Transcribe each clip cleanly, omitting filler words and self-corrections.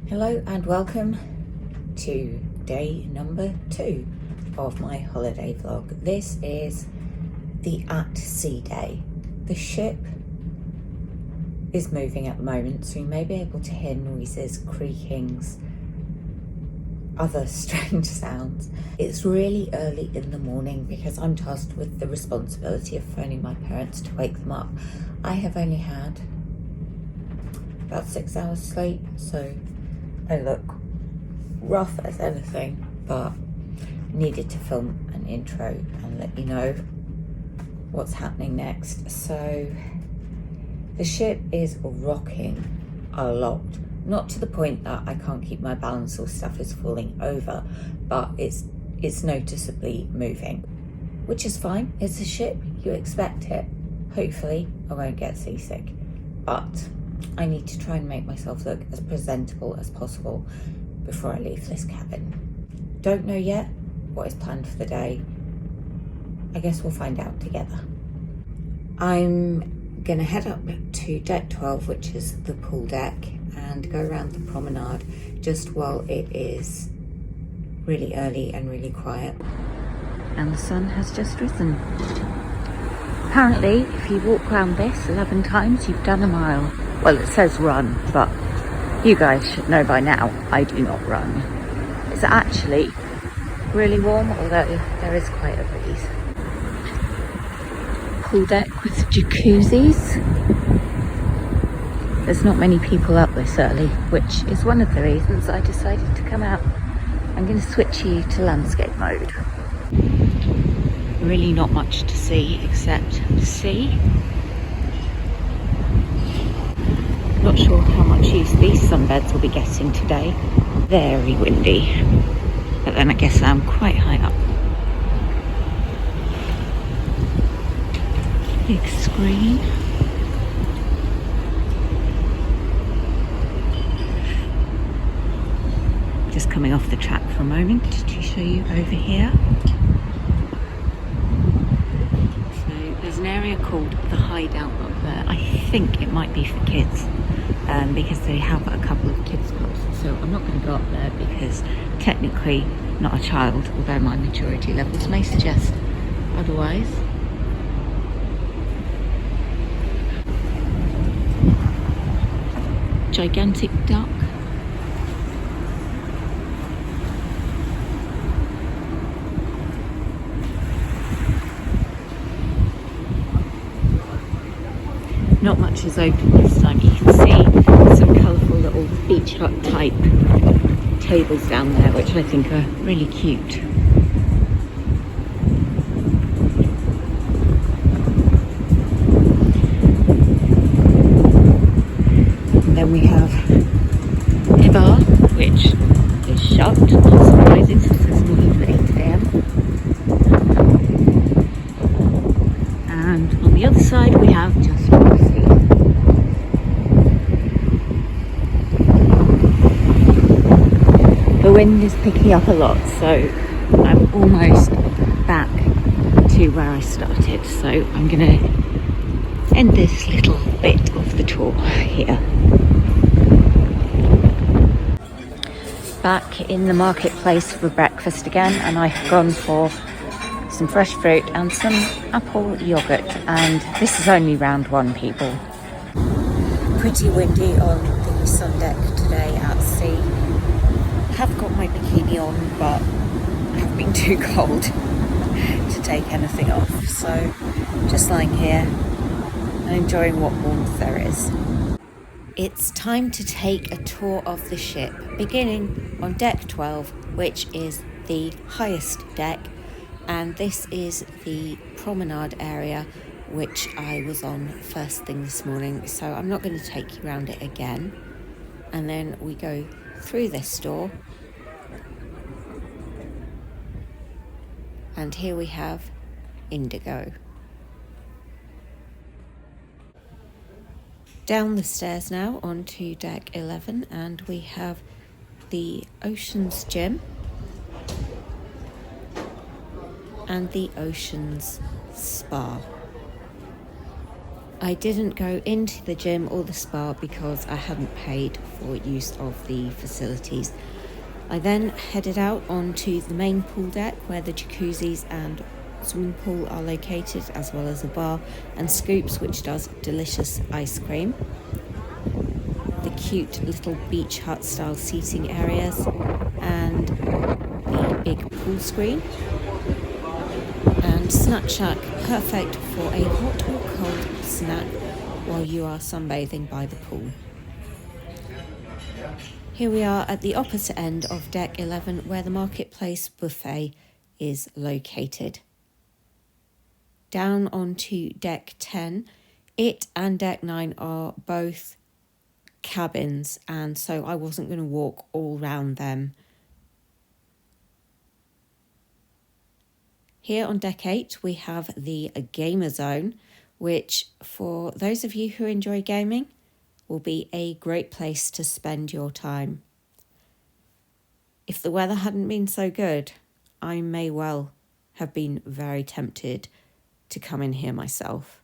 Hello and welcome to day number 2 of my holiday vlog. This is the at sea day. The ship is moving at the moment, so you may be able to hear noises, creakings, other strange sounds. It's really early in the morning because I'm tasked with the responsibility of phoning my parents to wake them up. I have only had about 6 hours sleep, so I look rough as anything, but needed to film an intro and let you know what's happening next. So the ship is rocking a lot, not to the point that I can't keep my balance or stuff is falling over, but it's noticeably moving, which is fine. It's a ship, you expect it. Hopefully I won't get seasick, but I need to try and make myself look as presentable as possible before I leave this cabin. Don't know yet what is planned for the day. I guess we'll find out together. I'm gonna head up to deck 12, which is the pool deck, and go around the promenade just while it is really early and really quiet. And the sun has just risen. Apparently, if you walk around this 11 times, you've done a mile. Well, it says run, but you guys should know by now, I do not run. It's actually really warm, although there is quite a breeze. Pool deck with jacuzzis. There's not many people up this early, which is one of the reasons I decided to come out. I'm going to switch you to landscape mode. Really not much to see except the sea. Not sure how much use these sunbeds will be getting today. Very windy, but then I guess I'm quite high up. Big screen. Just coming off the track for a moment to show you over here. So there's an area called the Hideout up there. I think it might be for kids. Because they have a couple of kids clubs, so I'm not going to go up there because technically not a child, although my maturity levels may suggest otherwise. Gigantic duck. Not much is open this time. You can see some colourful little beach hut type tables down there, which I think are really cute. And then we have a bar, which is shut, not surprising since it's not even 8 AM. And on the other side we have just the wind is picking up a lot, so I'm almost back to where I started. So I'm going to end this little bit of the tour here. Back in the marketplace for breakfast again, and I have gone for some fresh fruit and some apple yogurt, and this is only round 1, people. Pretty windy on the sun deck today at sea. I have got my bikini on, but I have been too cold to take anything off, so just lying here and enjoying what warmth there is. It's time to take a tour of the ship, beginning on deck 12, which is the highest deck, and this is the promenade area which I was on first thing this morning, so I'm not going to take you around it again. And then we go through this door, and here we have Indigo. Down the stairs now onto deck 11, and we have the Ocean's Gym and the Ocean's Spa. I didn't go into the gym or the spa because I hadn't paid for use of the facilities. I then headed out onto the main pool deck where the jacuzzis and swimming pool are located, as well as a bar and Scoops, which does delicious ice cream. The cute little beach hut style seating areas and the big pool screen. And Snack Shack, perfect for a hot or cold snack while you are sunbathing by the pool. Here we are at the opposite end of Deck 11 where the Marketplace Buffet is located. Down onto Deck 10, it and Deck 9 are both cabins, and so I wasn't going to walk all round them. Here on Deck 8 we have the Gamer Zone, which for those of you who enjoy gaming will be a great place to spend your time. If the weather hadn't been so good, I may well have been very tempted to come in here myself.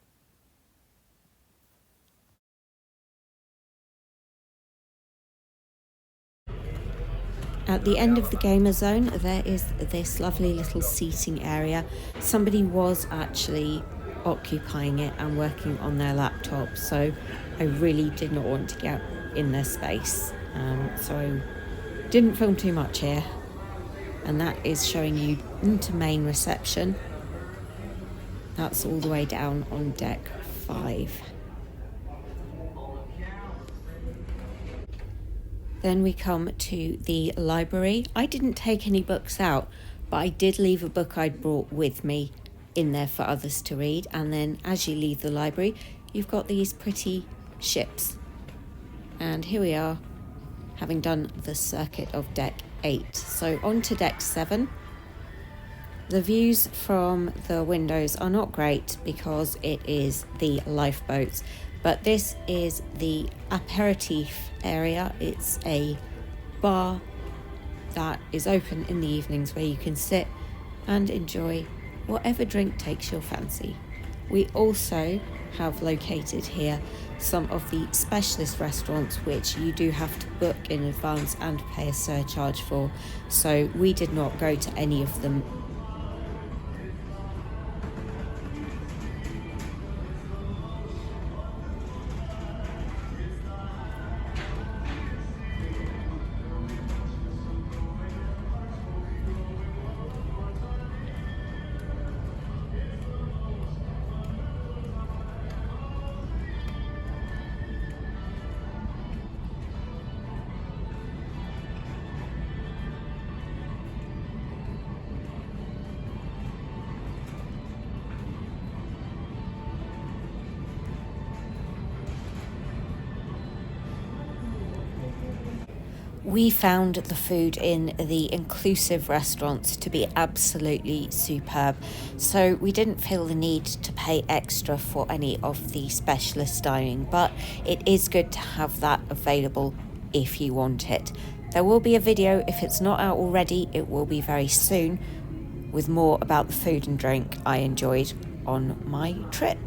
At the end of the Gamer Zone, there is this lovely little seating area. Somebody was actually occupying it and working on their laptop, so I really did not want to get in their space. So I didn't film too much here. And that is showing you into main reception. That's all the way down on Deck 5. Then we come to the library. I didn't take any books out, but I did leave a book I'd brought with me in there for others to read. And then as you leave the library, you've got these pretty ships. And here we are, having done the circuit of Deck 8. So on to Deck 7. The views from the windows are not great because it is the lifeboats, but this is the aperitif area. It's a bar that is open in the evenings where you can sit and enjoy whatever drink takes your fancy. We also have located here some of the specialist restaurants which you do have to book in advance and pay a surcharge for, so we did not go to any of them. We found the food in the inclusive restaurants to be absolutely superb, so we didn't feel the need to pay extra for any of the specialist dining, but it is good to have that available if you want it. There will be a video, if it's not out already, it will be very soon, with more about the food and drink I enjoyed on my trip.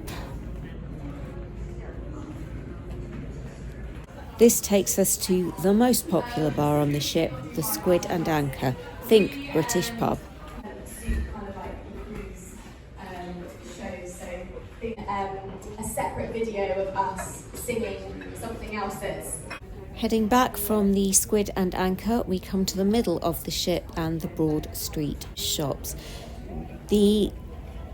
This takes us to the most popular bar on the ship, the Squid and Anchor. Think British pub. A separate video of us singing something else that's... Heading back from the Squid and Anchor, we come to the middle of the ship and the Broad Street shops. The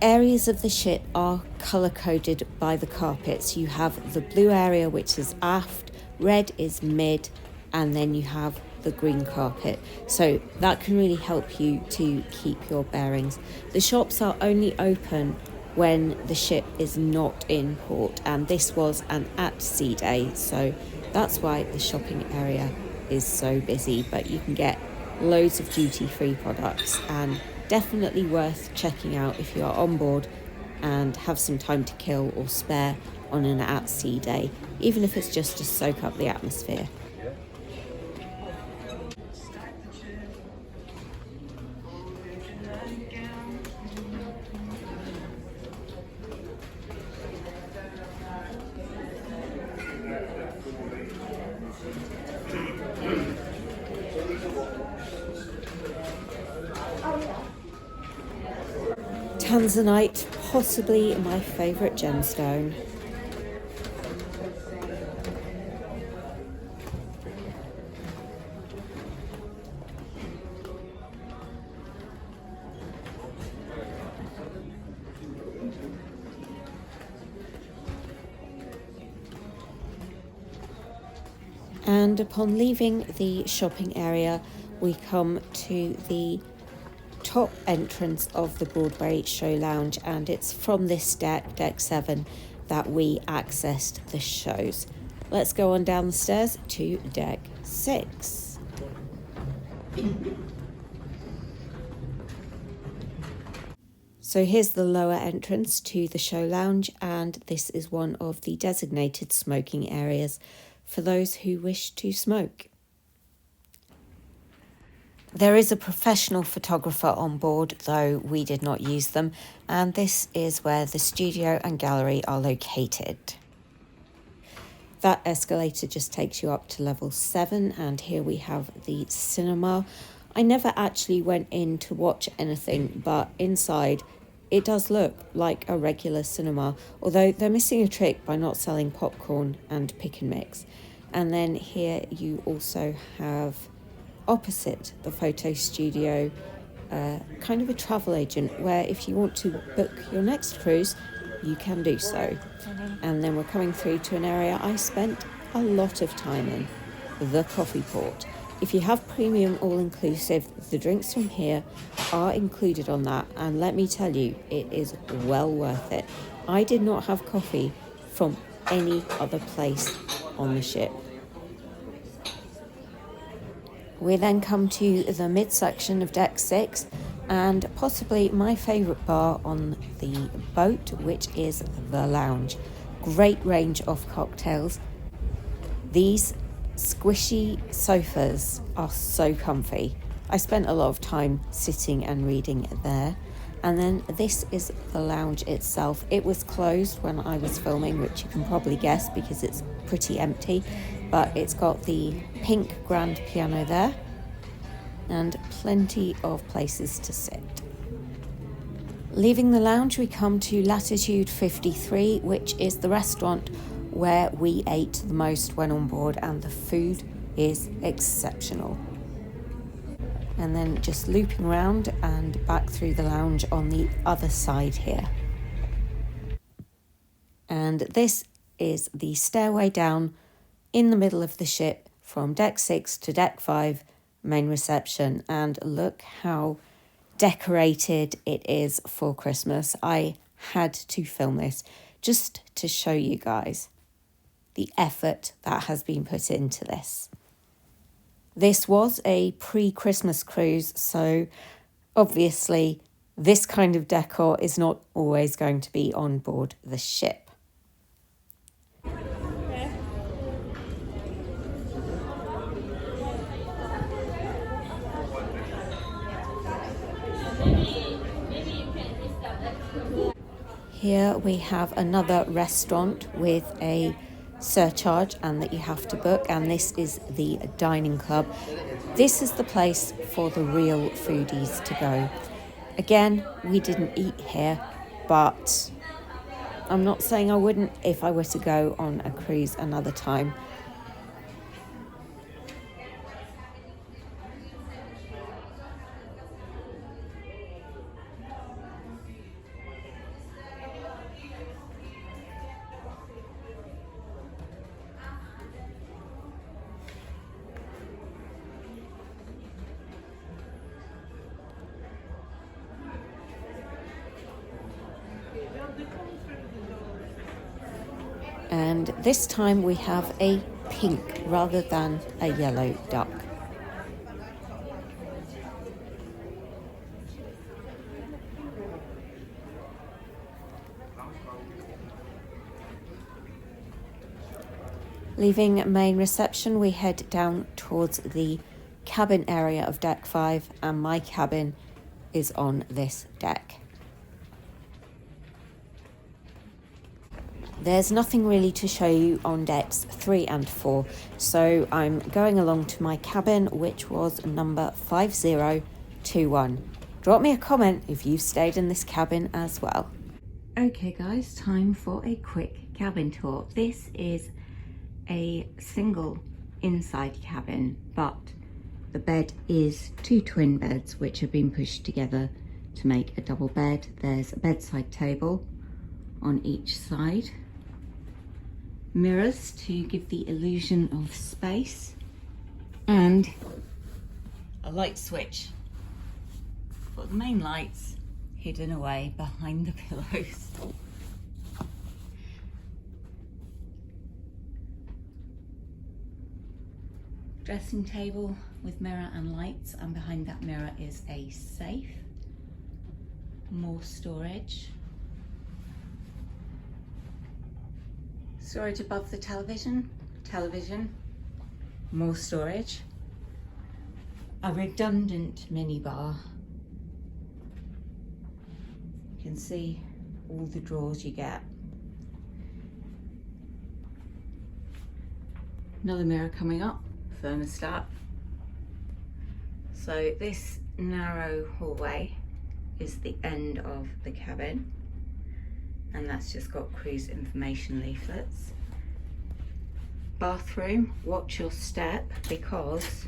areas of the ship are colour-coded by the carpets. You have the blue area, which is aft, red is mid, and then you have the green carpet. So that can really help you to keep your bearings. The shops are only open when the ship is not in port, and this was an at-sea day, so that's why the shopping area is so busy, but you can get loads of duty-free products and definitely worth checking out if you are on board and have some time to kill or spare on an at-sea day, even if it's just to soak up the atmosphere. Tanzanite, possibly my favourite gemstone. And upon leaving the shopping area, we come to the top entrance of the Broadway Show Lounge, and it's from this deck, deck 7, that we accessed the shows. Let's go on down the stairs to deck 6. So here's the lower entrance to the show lounge, and this is one of the designated smoking areas for those who wish to smoke. There is a professional photographer on board, though we did not use them, and this is where the studio and gallery are located. That escalator just takes you up to level 7, and here we have the cinema. I never actually went in to watch anything, but inside it does look like a regular cinema, although they're missing a trick by not selling popcorn and pick and mix. And then here you also have, opposite the photo studio, kind of a travel agent where if you want to book your next cruise, you can do so. And then we're coming through to an area I spent a lot of time in, the coffee port. If you have premium all-inclusive, the drinks from here are included on that, and let me tell you, it is well worth it. I did not have coffee from any other place on the ship. We then come to the midsection of deck 6, and possibly my favourite bar on the boat, which is the lounge. Great range of cocktails. These squishy sofas are so comfy. I spent a lot of time sitting and reading there. And then this is the lounge itself. It was closed when I was filming, which you can probably guess because it's pretty empty, but it's got the pink grand piano there and plenty of places to sit. Leaving the lounge, we come to Latitude 53, which is the restaurant where we ate the most when on board, and the food is exceptional. And then just looping around and back through the lounge on the other side here. And this is the stairway down in the middle of the ship from deck 6 to deck 5, main reception. And look how decorated it is for Christmas. I had to film this just to show you guys the effort that has been put into this. This was a pre-Christmas cruise, so obviously this kind of decor is not always going to be on board the ship. Here we have another restaurant with a surcharge and that you have to book, and this is the dining club. This is the place for the real foodies to go. Again, we didn't eat here, but I'm not saying I wouldn't if I were to go on a cruise another time. And this time we have a pink rather than a yellow duck. Leaving main reception, we head down towards the cabin area of deck 5, and my cabin is on this deck. There's nothing really to show you on decks 3 and 4, so I'm going along to my cabin, which was number 5021. Drop me a comment if you've stayed in this cabin as well. Okay guys, time for a quick cabin tour. This is a single inside cabin, but the bed is 2 twin beds which have been pushed together to make a double bed. There's a bedside table on each side, mirrors to give the illusion of space, and a light switch for the main lights hidden away behind the pillows. Dressing table with mirror and lights, and behind that mirror is a safe. More storage. Storage above the television. More storage. A redundant minibar. You can see all the drawers you get. Another mirror coming up. Thermostat. So this narrow hallway is the end of the cabin, and that's just got cruise information leaflets. Bathroom, watch your step, because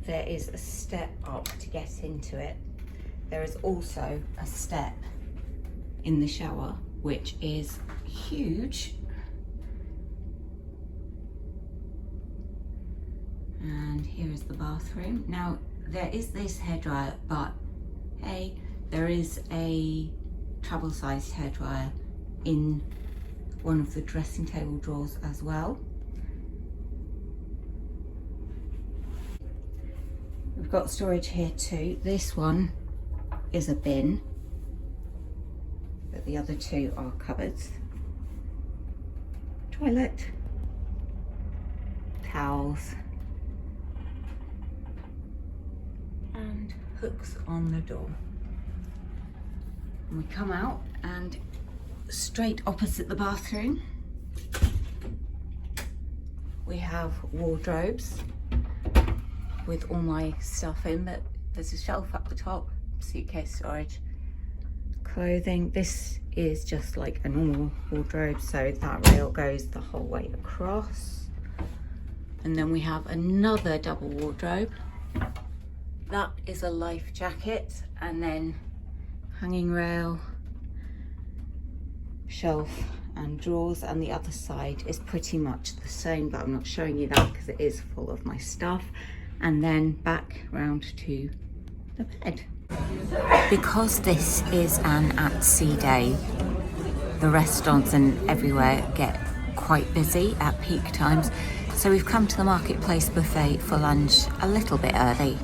there is a step up to get into it. There is also a step in the shower, which is huge. And here is the bathroom. Now, there is this hairdryer, but hey, there is a travel-sized hairdryer in one of the dressing table drawers as well. We've got storage here too. This one is a bin, but the other two are cupboards. Toilet, towels, and hooks on the door. And we come out, and straight opposite the bathroom we have wardrobes with all my stuff in, but there's a shelf at the top, suitcase storage, clothing. This is just like a normal wardrobe, so that rail goes the whole way across. And then we have another double wardrobe. That is a life jacket, and then hanging rail, shelf and drawers, and the other side is pretty much the same, but I'm not showing you that because it is full of my stuff. And then back round to the bed. Because this is an at-sea day, the restaurants and everywhere get quite busy at peak times, so we've come to the marketplace buffet for lunch a little bit early,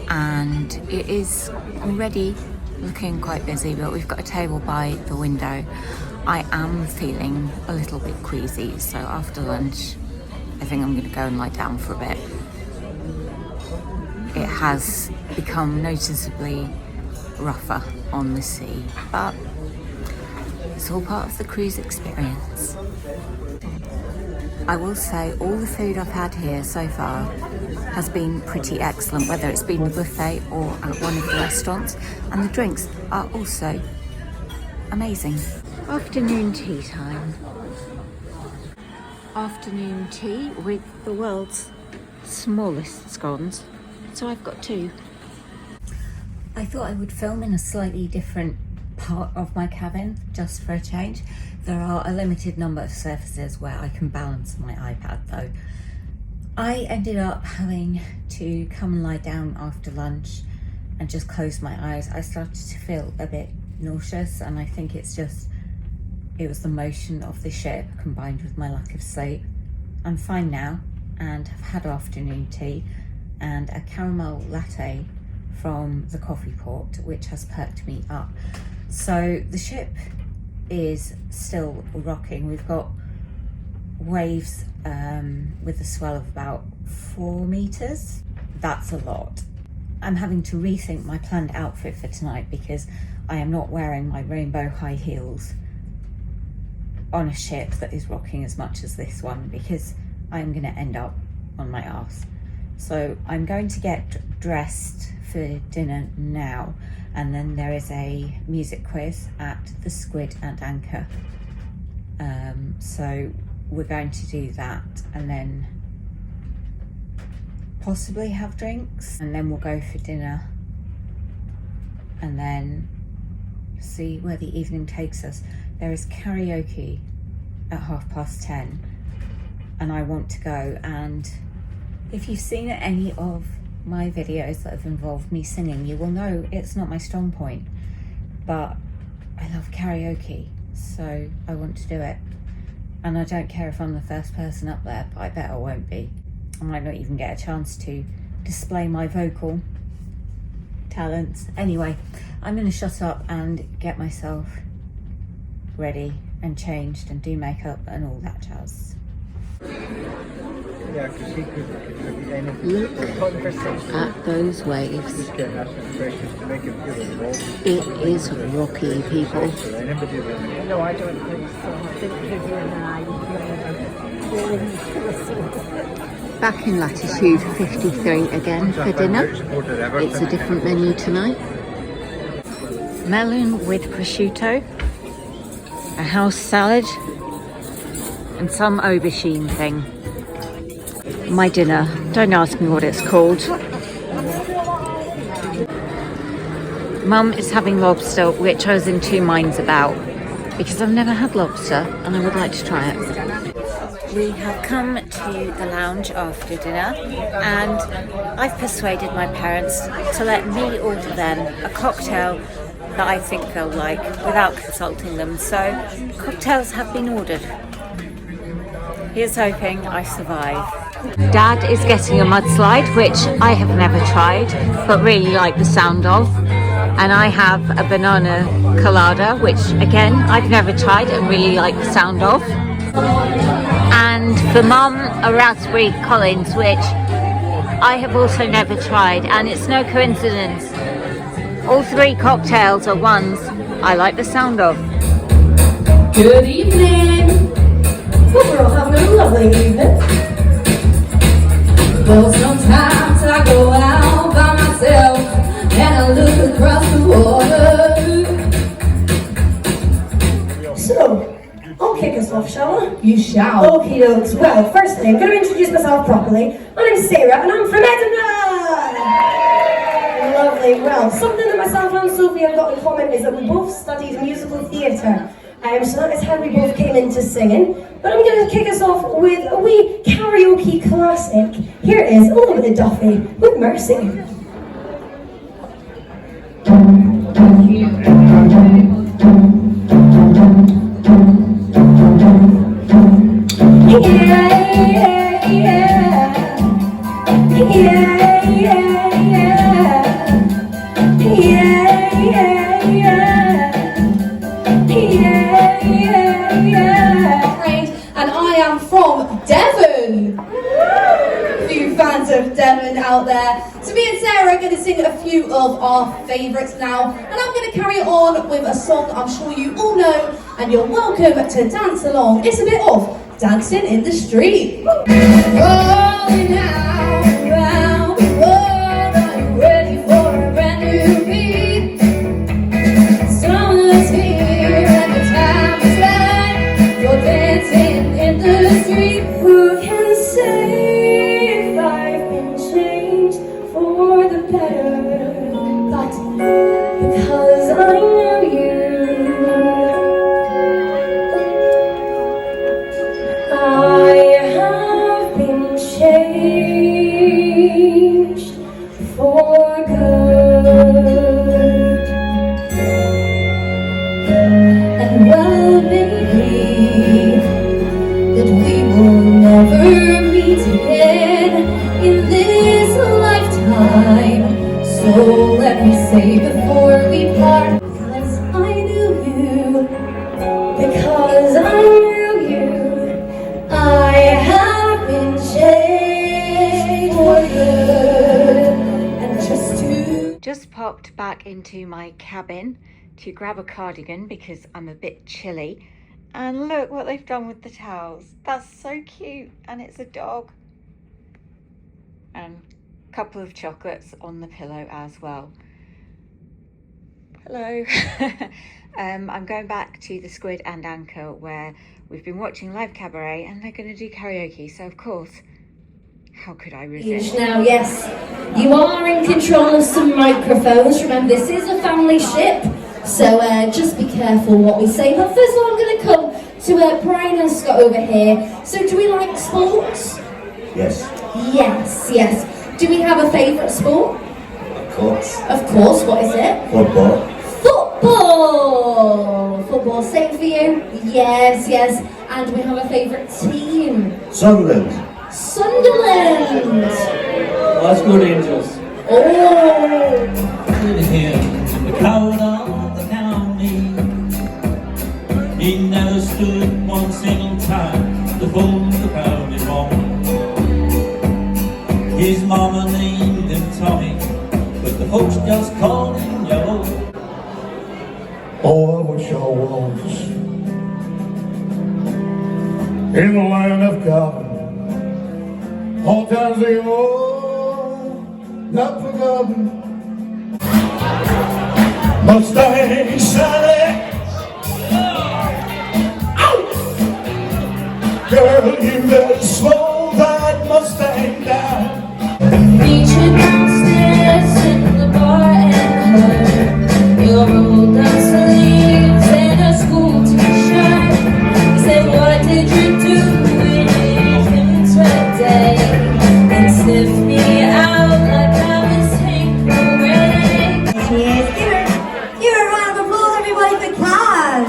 and it is already looking quite busy, but we've got a table by the window. I am feeling a little bit queasy, so after lunch I think I'm going to go and lie down for a bit. It has become noticeably rougher on the sea, but it's all part of the cruise experience. I will say all the food I've had here so far has been pretty excellent, whether it's been the buffet or at one of the restaurants, and the drinks are also amazing. Afternoon tea time. Afternoon tea with the world's smallest scones. So I've got 2. I thought I would film in a slightly different part of my cabin, just for a change. There are a limited number of surfaces where I can balance my iPad though. I ended up having to come and lie down after lunch and just close my eyes. I started to feel a bit nauseous, and I think it was the motion of the ship combined with my lack of sleep. I'm fine now and have had afternoon tea and a caramel latte from the coffee pot, which has perked me up. So the ship is still rocking. We've got waves with a swell of about 4 meters. That's a lot. I'm having to rethink my planned outfit for tonight because I am not wearing my rainbow high heels on a ship that is rocking as much as this one, because I'm going to end up on my arse. So I'm going to get dressed for dinner now, and then there is a music quiz at the Squid and Anchor. So we're going to do that, and then possibly have drinks, and then we'll go for dinner, and then see where the evening takes us. There is karaoke at 10:30, and I want to go. And if you've seen any of my videos that have involved me singing, you will know it's not my strong point, but I love karaoke, so I want to do it. And I don't care if I'm the first person up there, but I bet I won't be. I might not even get a chance to display my vocal talents. Anyway, I'm going to shut up and get myself ready and changed and do makeup and all that jazz. Look at those waves. It is rocky, people. No, I don't think so. I think Vivian and I will be Back in latitude 53 again for dinner. It's a different menu tonight. Melon with prosciutto, a house salad, and some aubergine thing. My dinner, don't ask me what it's called. Mum is having lobster, which I was in two minds about, because I've never had lobster and I would like to try it. We have come to the lounge after dinner, and I've persuaded my parents to let me order them a cocktail that I think they'll like without consulting them. So cocktails have been ordered. Here's hoping I survive. Dad is getting a mudslide, which I have never tried but really like the sound of, and I have a banana colada, which again I've never tried and really like the sound of. And for Mum, a raspberry Collins, which I have also never tried, and it's no coincidence. All three cocktails are ones I like the sound of. Good evening. Hope we're all having a lovely evening. Well, sometimes I go out by myself and I look across the water. So, I'll kick us off, shall I? You shall. Okie dokes. Well, firstly, I'm going to introduce myself properly. My name's Sarah and I'm from Edinburgh. Lovely. Well, something that myself and Sophie have got in common is that we both studied musical theatre. So that is how we both came into singing. But I'm going to kick us off with a wee karaoke classic. Here is A Little Bit of Duffy with Mercy. Devon out there. So me and Sarah are going to sing a few of our favourites now, and I'm going to carry on with a song I'm sure you all know, and you're welcome to dance along. It's a bit of Dancing in the Street. Rolling out around the world, are you ready for a brand new beat? Summer's here and the time is right. You're dancing in the street. Who can say for the better, but because I know you, I have been changed for good. And well, maybe that we will never meet again in this lifetime. So let me say before we part, because I knew you, because I knew you, I have been changed for good. And just popped back into my cabin to grab a cardigan because I'm a bit chilly, and look what they've done with the towels. That's so cute, and it's a dog. and a couple of chocolates on the pillow as well. Hello. I'm going back to the Squid and Anchor where we've been watching live cabaret and they're going to do karaoke, so of course, how could I resist? Now, yes, you are in control of some microphones. Remember, this is a family ship, so just be careful what we say. But first of all, I'm going to come to Brian and Scott over here. So, do we like sports? Yes. Yes, yes. Do we have a favourite sport? Of course. Of course. What is it? Football. Football. Football. Same for you? Yes, yes. And we have a favourite team? Sunderland. Sunderland. Glasgow Rangers. Oh. Good here, the crowd of the county. He never stood one single time to hold the crowd in wrong. His mama named him Tommy, but the folks just called him Yellow. Oh, I wish I was in the land of God. All times they all not forgotten. Mustang Sally, girl, you better slow that Mustang down. Featured downstairs in the bar and her your old dance sleeves and a school t-shirt. He said, what did you do with him today? And sniffed me out like I was Hank Moran. Cheers. Give a round of applause, everybody, for Kaz.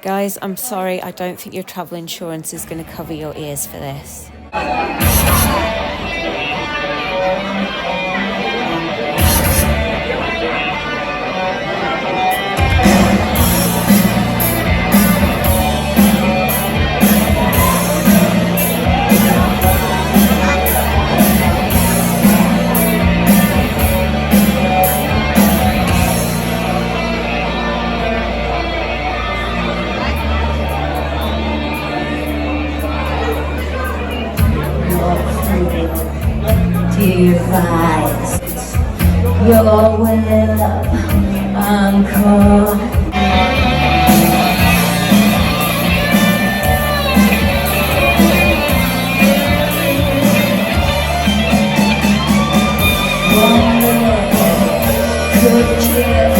Guys, I'm sorry, I don't think your travel insurance is going to cover your ears for this. Device your will, encore. Could kill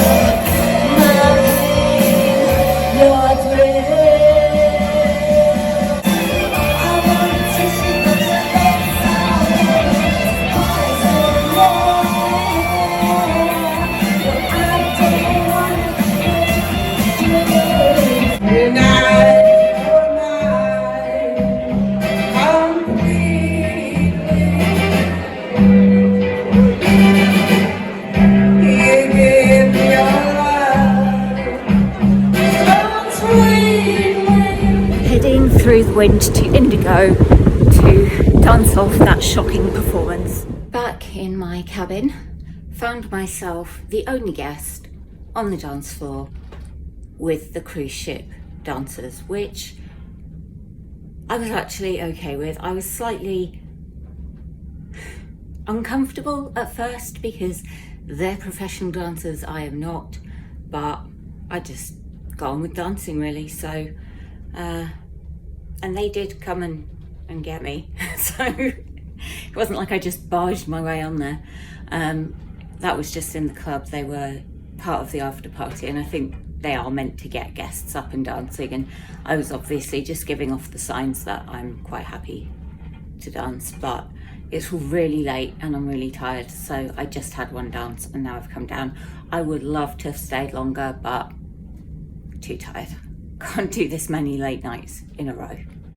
my dream, your thrill. I want to see the face Heading through the wind to Indigo to dance off that shocking performance. Back in my cabin, found myself the only guest on the dance floor with the cruise ship dancers, which I was actually okay with. I was slightly uncomfortable at first because they're professional dancers, I am not, but I just got on with dancing really. So and they did come and get me, so it wasn't like I just barged my way on there. That was just in the club. They were part of the after party, and I think they are meant to get guests up and dancing, and I was obviously just giving off the signs that I'm quite happy to dance, but it's really late and I'm really tired, so I just had one dance and now I've come down. I would love to have stayed longer, but too tired. Can't do this many late nights in a row.